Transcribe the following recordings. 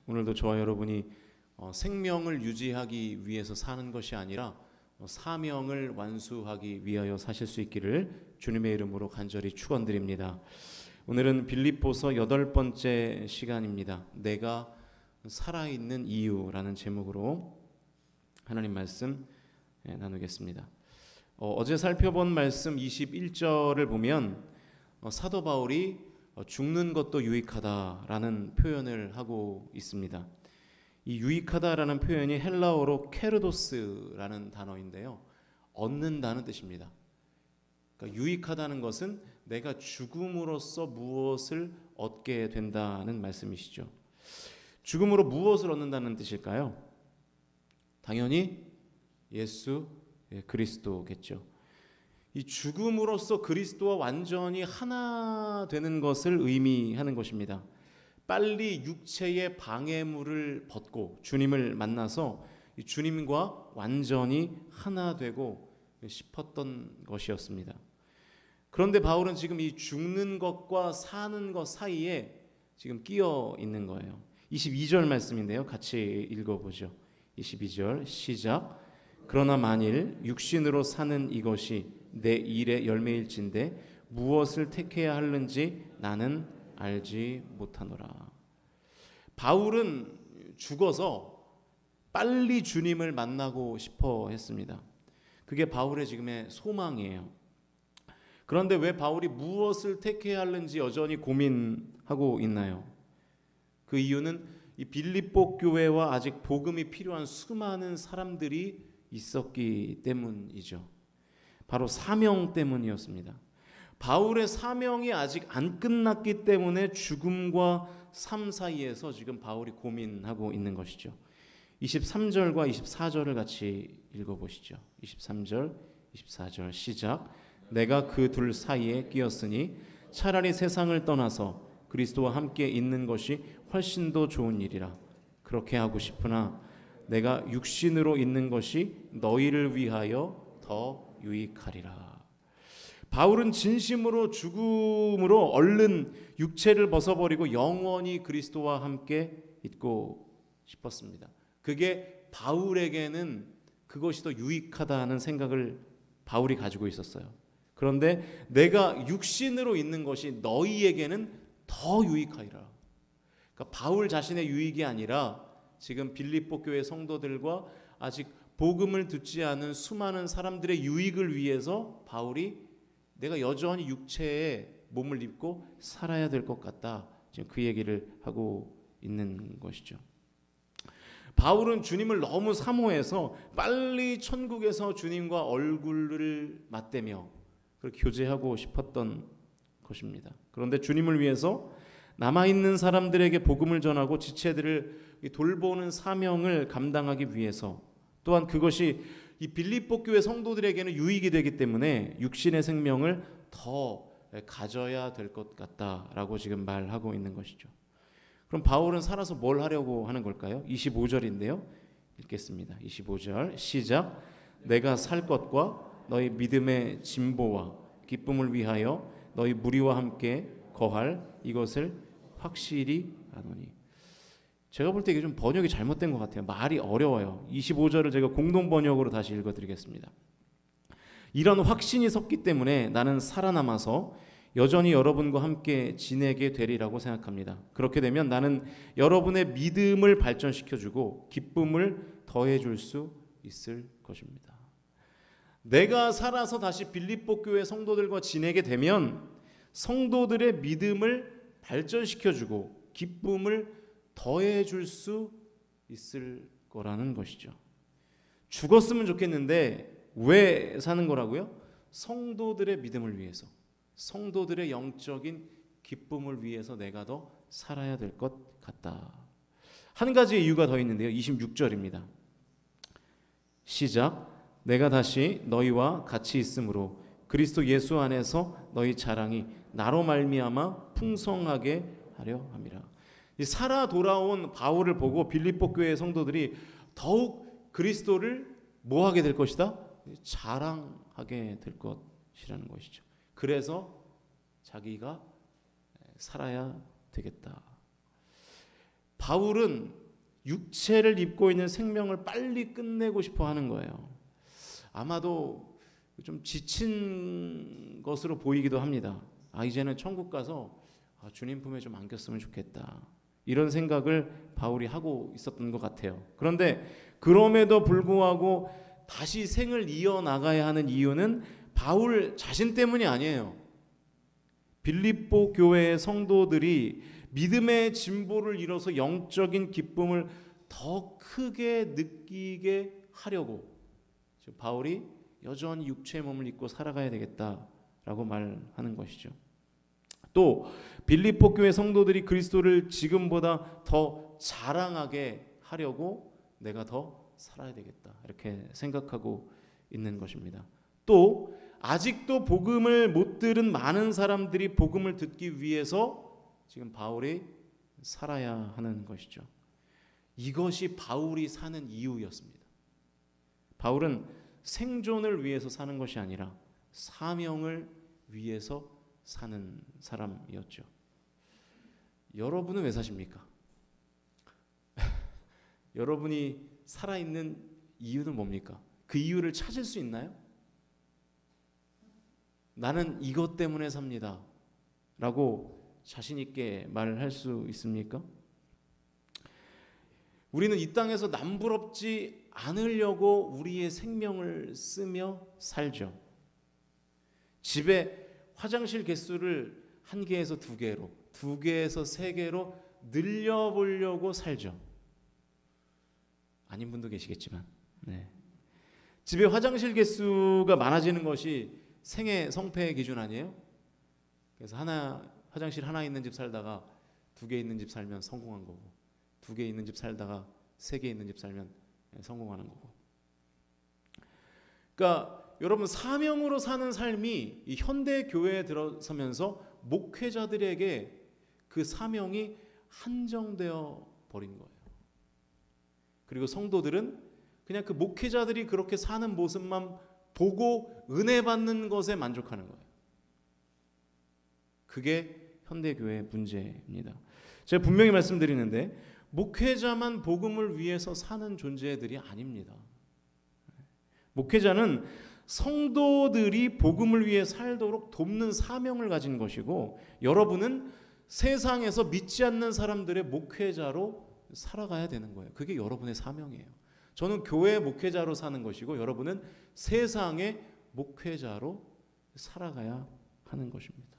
오늘도 저와 여러분이 생명을 유지하기 위해서 사는 것이 아니라 사명을 완수하기 위하여 사실 수 있기를 주님의 이름으로 간절히 축원드립니다. 오늘은 빌립보서 8번째 시간입니다. 내가 살아있는 이유라는 제목으로 하나님 말씀 나누겠습니다. 어제 살펴본 말씀 21절을 보면 사도 바울이 죽는 것도 유익하다라는 표현을 하고 있습니다. 이 유익하다라는 표현이 헬라어로 케르도스라는 단어인데요, 얻는다는 뜻입니다. 그러니까 유익하다는 것은 내가 죽음으로써 무엇을 얻게 된다는 말씀이시죠. 죽음으로 무엇을 얻는다는 뜻일까요? 당연히 예수 그리스도겠죠. 이 죽음으로써 그리스도와 완전히 하나 되는 것을 의미하는 것입니다. 빨리 육체의 방해물을 벗고 주님을 만나서 주님과 완전히 하나 되고 싶었던 것이었습니다. 그런데 바울은 지금 이 죽는 것과 사는 것 사이에 지금 끼어 있는 거예요. 22절 말씀인데요, 같이 읽어보죠. 22절 시작. 그러나 만일 육신으로 사는 이것이 내 일의 열매일진데 무엇을 택해야 하는지 나는 알지 못하노라. 바울은 죽어서 빨리 주님을 만나고 싶어 했습니다. 그게 바울의 지금의 소망이에요. 그런데 왜 바울이 무엇을 택해야 하는지 여전히 고민하고 있나요? 그 이유는 이 빌립보 교회와 아직 복음이 필요한 수많은 사람들이 있었기 때문이죠. 바로 사명 때문이었습니다. 바울의 사명이 아직 안 끝났기 때문에 죽음과 삶 사이에서 지금 바울이 고민하고 있는 것이죠. 23절과 24절을 같이 읽어보시죠. 23절, 24절 시작. 내가 그 둘 사이에 끼었으니 차라리 세상을 떠나서 그리스도와 함께 있는 것이 훨씬 더 좋은 일이라. 그렇게 하고 싶으나 내가 육신으로 있는 것이 너희를 위하여 더 유익하리라. 바울은 진심으로 죽음으로 얼른 육체를 벗어버리고 영원히 그리스도와 함께 있고 싶었습니다. 그게 바울에게는 그것이 더 유익하다는 생각을 바울이 가지고 있었어요. 그런데 내가 육신으로 있는 것이 너희에게는 더 유익하리라. 그러니까 바울 자신의 유익이 아니라 지금 빌립보 교회 성도들과 아직 복음을 듣지 않은 수많은 사람들의 유익을 위해서 바울이 내가 여전히 육체에 몸을 입고 살아야 될 것 같다, 지금 그 얘기를 하고 있는 것이죠. 바울은 주님을 너무 사모해서 빨리 천국에서 주님과 얼굴을 맞대며 그렇게 교제하고 싶었던 것입니다. 그런데 주님을 위해서 남아있는 사람들에게 복음을 전하고 지체들을 돌보는 사명을 감당하기 위해서, 또한 그것이 이 빌립보 교회 성도들에게는 유익이 되기 때문에 육신의 생명을 더 가져야 될 것 같다라고 지금 말하고 있는 것이죠. 그럼 바울은 살아서 뭘 하려고 하는 걸까요? 25절인데요. 읽겠습니다. 25절 시작. 내가 살 것과 너희 믿음의 진보와 기쁨을 위하여 너희 무리와 함께 거할 이것을 확실히 아노니. 제가 볼 때 이게 좀 번역이 잘못된 것 같아요. 말이 어려워요. 25절을 제가 공동 번역으로 다시 읽어드리겠습니다. 이런 확신이 섰기 때문에 나는 살아남아서 여전히 여러분과 함께 지내게 되리라고 생각합니다. 그렇게 되면 나는 여러분의 믿음을 발전시켜주고 기쁨을 더해줄 수 있을 것입니다. 내가 살아서 다시 빌립보 교회 성도들과 지내게 되면 성도들의 믿음을 발전시켜주고 기쁨을 더해줄 수 있을 거라는 것이죠. 죽었으면 좋겠는데 왜 사는 거라고요? 성도들의 믿음을 위해서, 성도들의 영적인 기쁨을 위해서 내가 더 살아야 될 것 같다. 한 가지 이유가 더 있는데요. 26절입니다. 시작. 내가 다시 너희와 같이 있으므로 그리스도 예수 안에서 너희 자랑이 나로 말미암아 풍성하게 하려 함이라. 살아 돌아온 바울을 보고 빌립보 교회 성도들이 더욱 그리스도를 뭐 하게 될 것이다? 자랑하게 될 것이라는 것이죠. 그래서 자기가 살아야 되겠다. 바울은 육체를 입고 있는 생명을 빨리 끝내고 싶어 하는 거예요. 아마도 좀 지친 것으로 보이기도 합니다. 이제는 천국 가서 주님 품에 좀 안겼으면 좋겠다. 이런 생각을 바울이 하고 있었던 것 같아요. 그런데 그럼에도 불구하고 다시 생을 이어나가야 하는 이유는 바울 자신 때문이 아니에요. 빌립보 교회의 성도들이 믿음의 진보를 이뤄서 영적인 기쁨을 더 크게 느끼게 하려고 바울이 여전히 육체의 몸을 입고 살아가야 되겠다라고 말하는 것이죠. 또 빌립보 교회 성도들이 그리스도를 지금보다 더 자랑하게 하려고 내가 더 살아야 되겠다 이렇게 생각하고 있는 것입니다. 또 아직도 복음을 못 들은 많은 사람들이 복음을 듣기 위해서 지금 바울이 살아야 하는 것이죠. 이것이 바울이 사는 이유였습니다. 바울은 생존을 위해서 사는 것이 아니라 사명을 위해서 사는 사람이었죠. 여러분은 왜 사십니까? 여러분이 살아있는 이유는 뭡니까? 그 이유를 찾을 수 있나요? 나는 이것 때문에 삽니다 라고 자신 있게 말할 수 있습니까? 우리는 이 땅에서 남부럽지 않으려고 우리의 생명을 쓰며 살죠. 집에 화장실 개수를 1개에서 2개로, 2개에서 3개로 늘려보려고 살죠. 아닌 분도 계시겠지만, 네. 집에 화장실 개수가 많아지는 것이 생애 성패의 기준 아니에요? 그래서 화장실 하나 있는 집 살다가 2개 있는 집 살면 성공한 거고, 2개 있는 집 살다가 3개 있는 집 살면 성공하는 거고. 그러니까 여러분, 사명으로 사는 삶이 이 현대 교회에 들어서면서 목회자들에게 그 사명이 한정되어 버린 거예요. 그리고 성도들은 그냥 그 목회자들이 그렇게 사는 모습만 보고 은혜 받는 것에 만족하는 거예요. 그게 현대 교회의 문제입니다. 제가 분명히 말씀드리는데 목회자만 복음을 위해서 사는 존재들이 아닙니다. 목회자는 성도들이 복음을 위해 살도록 돕는 사명을 가진 것이고, 여러분은 세상에서 믿지 않는 사람들의 목회자로 살아가야 되는 거예요. 그게 여러분의 사명이에요. 저는 교회 목회자로 사는 것이고, 여러분은 세상의 목회자로 살아가야 하는 것입니다.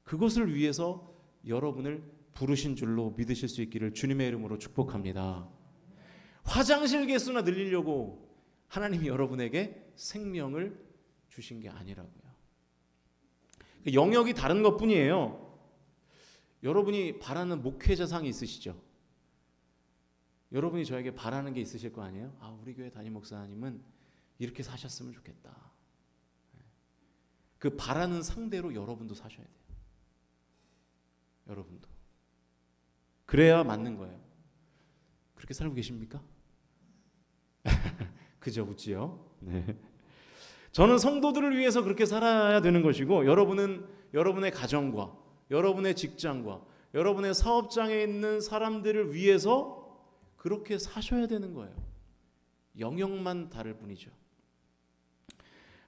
그것을 위해서 여러분을 부르신 줄로 믿으실 수 있기를 주님의 이름으로 축복합니다. 화장실 개수나 늘리려고 하나님이 여러분에게 생명을 주신 게 아니라고요. 영역이 다른 것뿐이에요. 여러분이 바라는 목회자상이 있으시죠? 여러분이 저에게 바라는 게 있으실 거 아니에요? 우리 교회 담임 목사님은 이렇게 사셨으면 좋겠다. 그 바라는 상대로 여러분도 사셔야 돼요. 여러분도. 그래야 맞는 거예요. 그렇게 살고 계십니까? 그저 웃지요? 네. 저는 성도들을 위해서 그렇게 살아야 되는 것이고, 여러분은 여러분의 가정과 여러분의 직장과 여러분의 사업장에 있는 사람들을 위해서 그렇게 사셔야 되는 거예요. 영역만 다를 뿐이죠.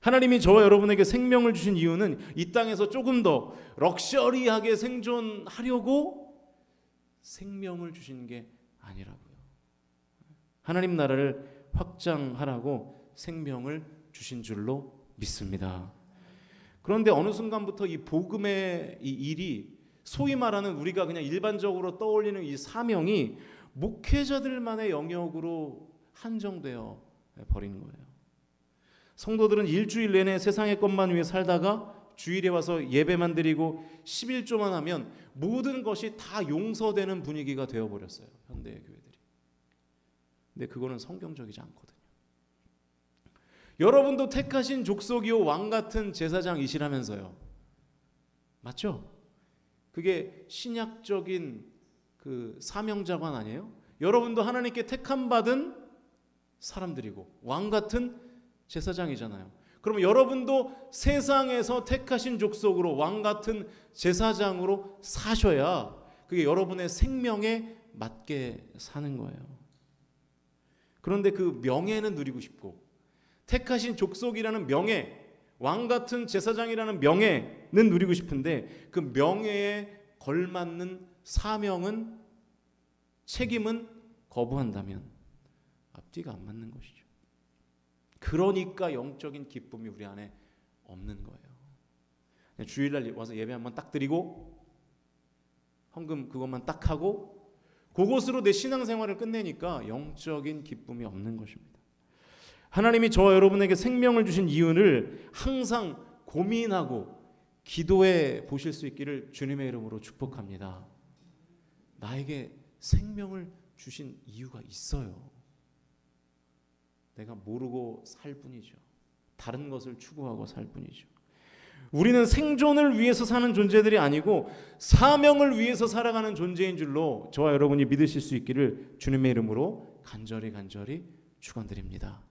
하나님이 저와 여러분에게 생명을 주신 이유는 이 땅에서 조금 더 럭셔리하게 생존하려고 생명을 주신 게 아니라고요. 하나님 나라를 확장하라고 생명을 주신 줄로 믿습니다. 그런데 어느 순간부터 이 복음의 이 일이, 소위 말하는 우리가 그냥 일반적으로 떠올리는 이 사명이 목회자들만의 영역으로 한정되어 버린 거예요. 성도들은 일주일 내내 세상의 것만 위해 살다가 주일에 와서 예배만 드리고 11조만 하면 모든 것이 다 용서되는 분위기가 되어버렸어요. 현대의 교회들이. 근데 그거는 성경적이지 않거든요. 여러분도 택하신 족속이요 왕같은 제사장이시라면서요. 맞죠? 그게 신약적인 그 사명자관 아니에요? 여러분도 하나님께 택함 받은 사람들이고 왕같은 제사장이잖아요. 그럼 여러분도 세상에서 택하신 족속으로 왕같은 제사장으로 사셔야 그게 여러분의 생명에 맞게 사는 거예요. 그런데 그 명예는 누리고 싶고 택하신 족속이라는 명예, 왕 같은 제사장이라는 명예는 누리고 싶은데 그 명예에 걸맞는 사명은, 책임은 거부한다면 앞뒤가 안 맞는 것이죠. 그러니까 영적인 기쁨이 우리 안에 없는 거예요. 주일날 와서 예배 한번 딱 드리고 헌금 그것만 딱 하고 그것으로 내 신앙생활을 끝내니까 영적인 기쁨이 없는 것입니다. 하나님이 저와 여러분에게 생명을 주신 이유를 항상 고민하고 기도해 보실 수 있기를 주님의 이름으로 축복합니다. 나에게 생명을 주신 이유가 있어요. 내가 모르고 살 뿐이죠. 다른 것을 추구하고 살 뿐이죠. 우리는 생존을 위해서 사는 존재들이 아니고 사명을 위해서 살아가는 존재인 줄로 저와 여러분이 믿으실 수 있기를 주님의 이름으로 간절히 축원드립니다.